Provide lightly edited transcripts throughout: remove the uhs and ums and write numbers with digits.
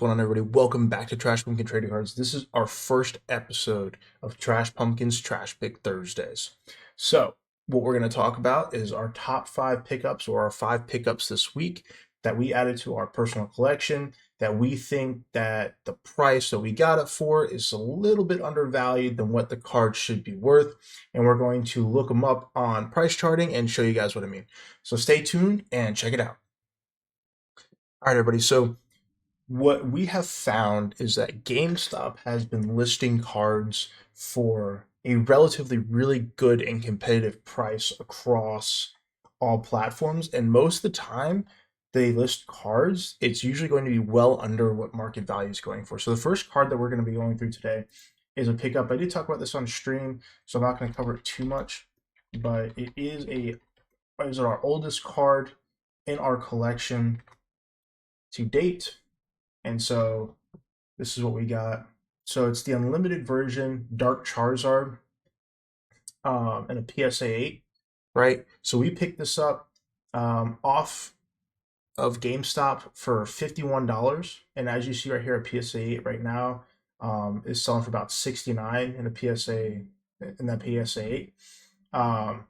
going on, everybody? Welcome back to Trashpumpkin Trading Cards. This is our first episode of Trashpumpkins Trashpick Thursdays. So, what we're going to talk about is our top 5 pickups, or our 5 pickups this week that we added to our personal collection, that we think that the price that we got it for is a little bit undervalued than what the card should be worth. And we're going to look them up on price charting and show you guys what I mean. So stay tuned and check it out. All right, everybody. So what we have found is that GameStop has been listing cards for a relatively really good and competitive price across all platforms. And most of the time they list cards, it's usually going to be well under what market value is going for. So the first card that we're going to be going through today is a pickup. I did talk about this on stream, so I'm not going to cover it too much, but it is our oldest card in our collection to date. And so this is what we got. So it's the unlimited version, Dark Charizard, and a PSA 8, right? So we picked this up off of GameStop for $51. And as you see right here, a PSA 8 right now is selling for about $69 in a PSA, in that PSA 8. And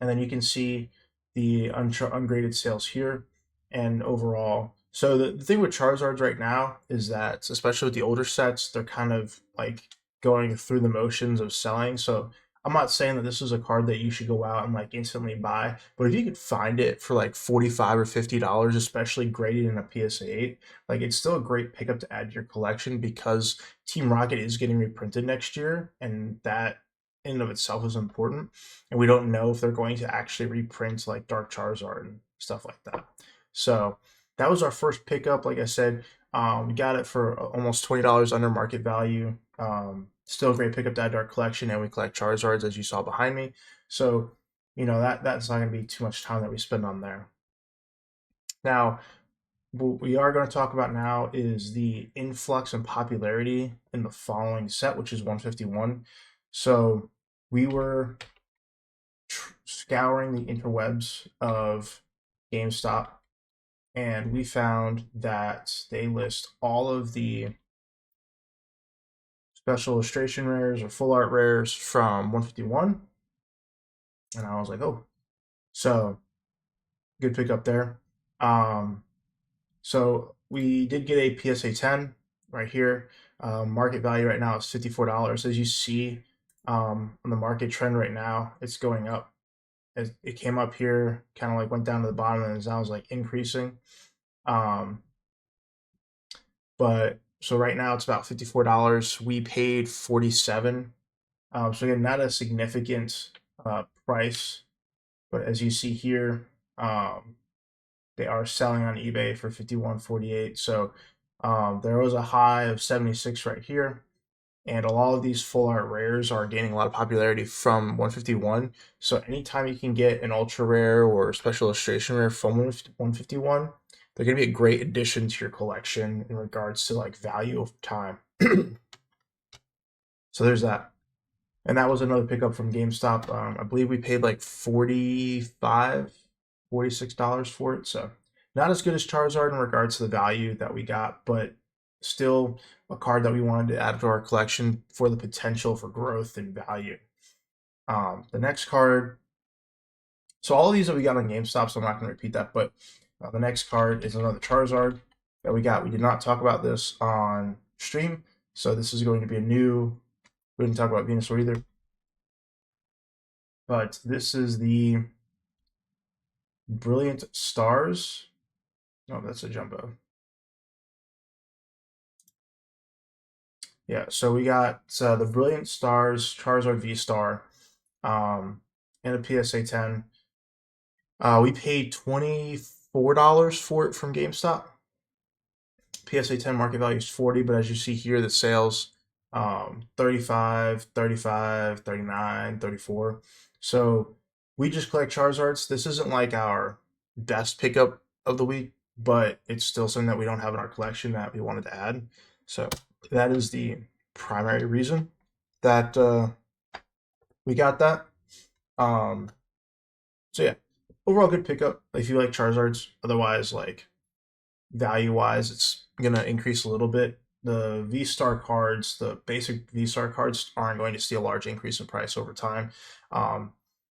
then you can see the ungraded sales here and overall. So the thing with Charizards right now is that, especially with the older sets, they're kind of like going through the motions of selling. So I'm not saying that this is a card that you should go out and like instantly buy, but if you could find it for like $45 or $50, especially graded in a PSA 8, like it's still a great pickup to add to your collection because Team Rocket is getting reprinted next year, and that in and of itself is important. And we don't know if they're going to actually reprint like Dark Charizard and stuff like that. So that was our first pickup. Like I said, we got it for almost $20 under market value. Still a great pickup to add to our collection, and we collect Charizards, as you saw behind me. So, you know, that's not going to be too much time that we spend on there. Now, what we are going to talk about now is the influx and popularity in the following set, which is 151. So we were scouring the interwebs of GameStop, and we found that they list all of the special illustration rares or full art rares from 151. And I was like, oh, so good pickup there. So we did get a PSA 10 right here. Market value right now is $54. As you see on the market trend right now, it's going up. It came up here, kind of like went down to the bottom, and now is like increasing. But so right now it's about $54. We paid $47. So again, not a significant price, but as you see here, they are selling on eBay for $51.48. So there was a high of 76 right here. And a lot of these full art rares are gaining a lot of popularity from 151. So anytime you can get an ultra rare or special illustration rare from 151, they're going to be a great addition to your collection in regards to like value of time. So there's that. And that was another pickup from GameStop. I believe we paid like $45, $46 for it. So not as good as Charizard in regards to the value that we got, but still a card that we wanted to add to our collection for the potential for growth and value. The next card, so all of these that we got on GameStop, so I'm not going to repeat that, but the next card is another Charizard that we got. We did not talk about this on stream, so this is going to be a new, we didn't talk about Venusaur either, but this is the Brilliant Stars. Oh, that's a jumbo. Yeah, so we got the Brilliant Stars Charizard vstar and a PSA 10. We paid $24 for it from GameStop. PSA 10 market value is 40, but as you see here, the sales 35, 35, 39, 34. So we just collect Charizards. This isn't like our best pickup of the week, but it's still something that we don't have in our collection that we wanted to add. So that is the primary reason that we got that. So yeah, overall good pickup if you like Charizards. Otherwise, like value wise, it's going to increase a little bit. The vstar cards, the basic vstar cards, aren't going to see a large increase in price over time.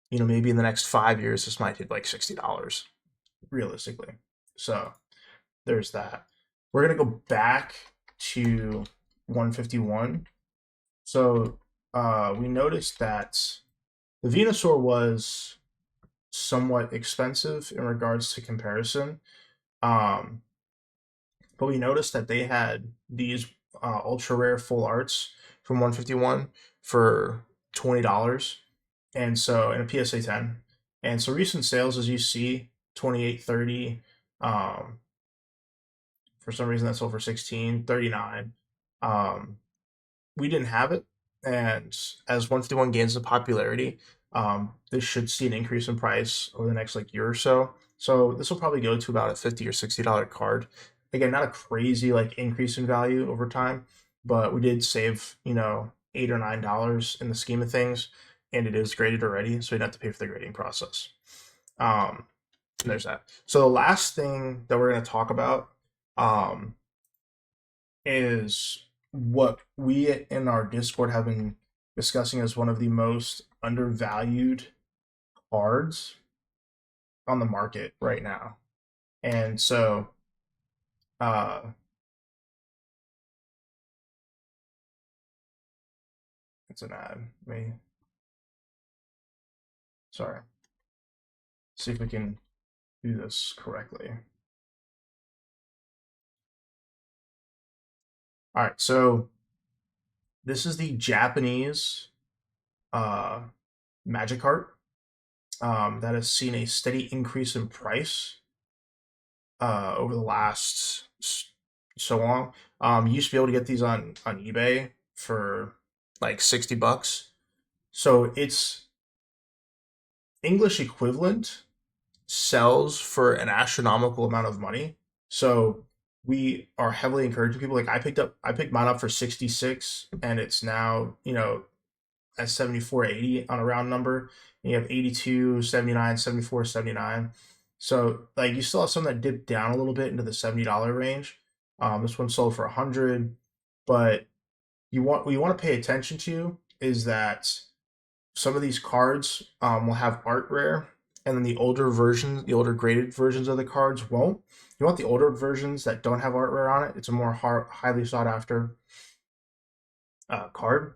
Maybe in the next 5 years, this might hit like $60 realistically. So there's that. We're gonna go back to 151. So we noticed that the Venusaur was somewhat expensive in regards to comparison. Um, but we noticed that they had these ultra rare full arts from 151 for $20, and so in a PSA 10. And so recent sales, as you see, 28, 30. For some reason, that sold for 16, 39. We didn't have it, and as 151 gains in popularity, this should see an increase in price over the next like year or so. So this will probably go to about a $50 or $60 card. Again, not a crazy like increase in value over time, but we did save $8 or $9 in the scheme of things, and it is graded already, so you don't have to pay for the grading process. There's that. So the last thing that we're going to talk about is what we in our Discord have been discussing as one of the most undervalued cards on the market right now. And so it's an ad. Sorry. See if we can do this correctly. All right, so this is the Japanese magikarp that has seen a steady increase in price over the last so long. You used to be able to get these on eBay for like $60. So its English equivalent sells for an astronomical amount of money. So we are heavily encouraging people. Like I picked mine up for 66, and it's now at 74.80 on a round number. And you have 82, 79, 74, 79. So like you still have some that dipped down a little bit into the $70 range. This one sold for 100, but what you want to pay attention to is that some of these cards will have art rare, and then the older versions, the older graded versions of the cards won't. You want the older versions that don't have art rare on it. It's a more highly sought after card.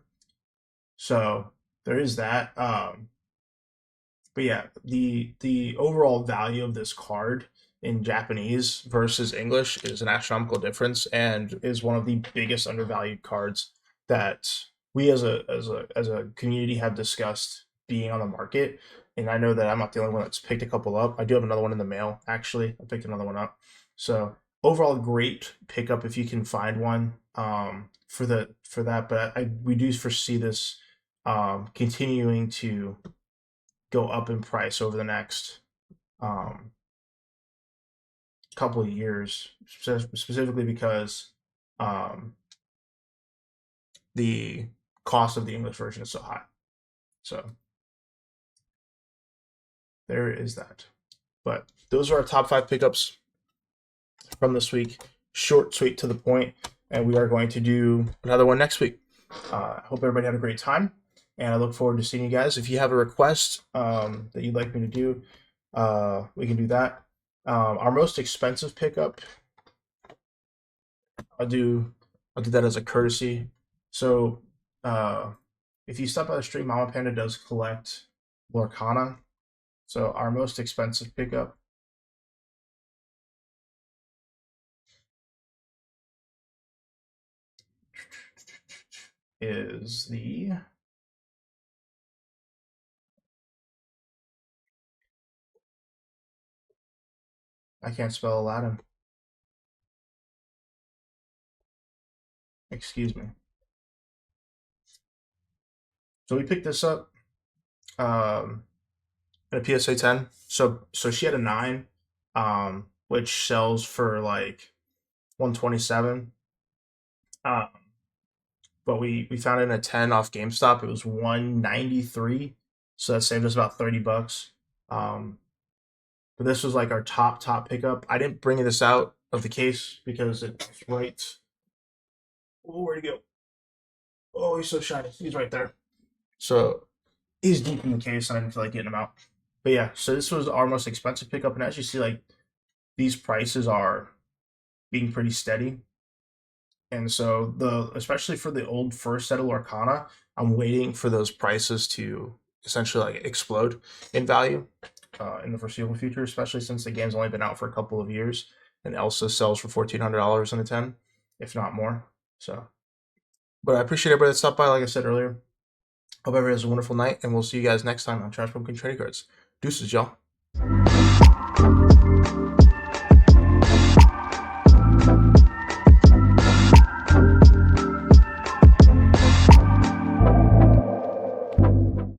So there is that. But yeah, the overall value of this card in Japanese versus English is an astronomical difference, and is one of the biggest undervalued cards that we as a community have discussed being on the market. And I know that I'm not the only one that's picked a couple up. I do have another one in the mail, actually. I picked another one up. So overall, great pickup if you can find one for that. But we do foresee this continuing to go up in price over the next couple of years, specifically because the cost of the English version is so high. So there is that. But those are our top 5 pickups from this week. Short, sweet, to the point. And we are going to do another one next week. I hope everybody had a great time, and I look forward to seeing you guys. If you have a request that you'd like me to do, we can do that. Our most expensive pickup, I'll do that as a courtesy. So if you stop by the stream, Mama Panda does collect Lorcana. So our most expensive pickup is the I can't spell Aladdin. Excuse me. So we picked this up at a PSA 10. So she had a 9, which sells for like 127. But we found it in a 10 off GameStop. It was 193. So that saved us about $30. But this was like our top pickup. I didn't bring this out of the case because it's right. Oh, where'd he go? Oh, he's so shiny. He's right there. So he's deep in the case, and I didn't feel like getting him out. But yeah, so this was our most expensive pickup, and as you see, like these prices are being pretty steady. And so especially for the old first set of Lorcana, I'm waiting for those prices to essentially like explode in value in the foreseeable future, especially since the game's only been out for a couple of years and Elsa sells for $1,400 in a 10, if not more. So, but I appreciate everybody that stopped by. Like I said earlier, hope everybody has a wonderful night, and we'll see you guys next time on Trash Pumpkin Trading Cards. Deuces, y'all.